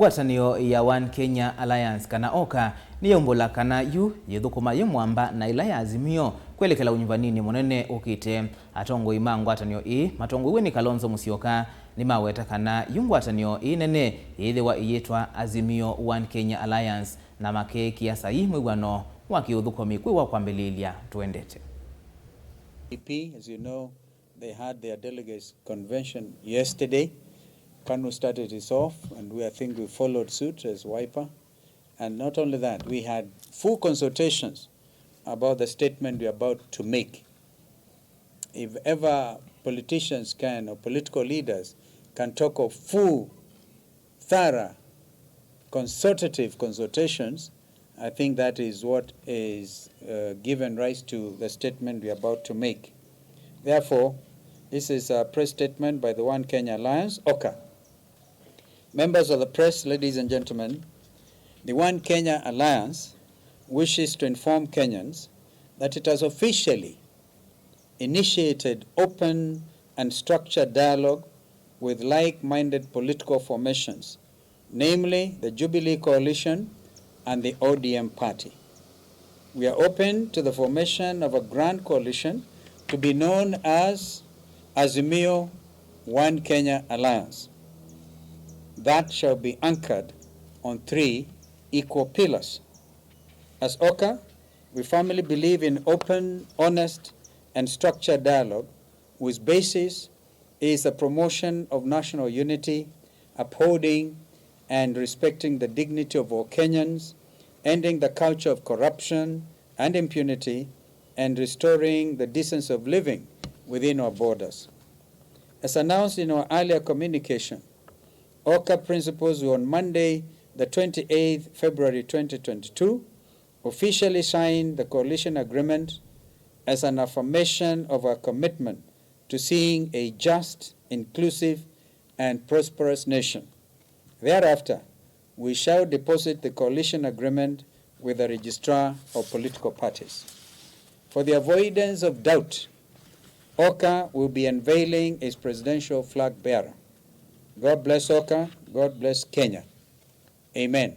Ngwatanio ya One Kenya Alliance kana oka niyaumbula kana yithukuma muamba na ila ya Azimio kwelekela unyuvanini munene ukite Atongoi ngwatanio matongoewe ni Kalonzo Musyoka nimaweta kana ngwatanio nene yithhiwa iyitwa Azimio-One Kenya Alliance na makeekia saii mwiwano wakwambiliilya wakwambiliilya tuendete. As you know, they had their delegates convention yesterday. KANU started this off, and I think we followed suit as Wiper. And not only that, we had full consultations about the statement we're about to make. If ever politicians can, or political leaders can talk of full, thorough, consultative consultations, I think that is what is given rise to the statement we're about to make. Therefore, this is a press statement by the One Kenya Alliance, OKA. Members of the press, ladies and gentlemen, the One Kenya Alliance wishes to inform Kenyans that it has officially initiated open and structured dialogue with like-minded political formations, namely the Jubilee Coalition and the ODM Party. We are open to the formation of a grand coalition to be known as Azimio-One Kenya Alliance. That shall be anchored on 3 equal pillars. As OKA, we firmly believe in open, honest, and structured dialogue whose basis is the promotion of national unity, upholding and respecting the dignity of all Kenyans, ending the culture of corruption and impunity, and restoring the decency of living within our borders. As announced in our earlier communication, OKA principals will on Monday, the 28th February 2022, officially sign the coalition agreement as an affirmation of our commitment to seeing a just, inclusive, and prosperous nation. Thereafter, we shall deposit the coalition agreement with the registrar of political parties. For the avoidance of doubt, OKA will be unveiling its presidential flag bearer. God bless OKA. God bless Kenya. Amen.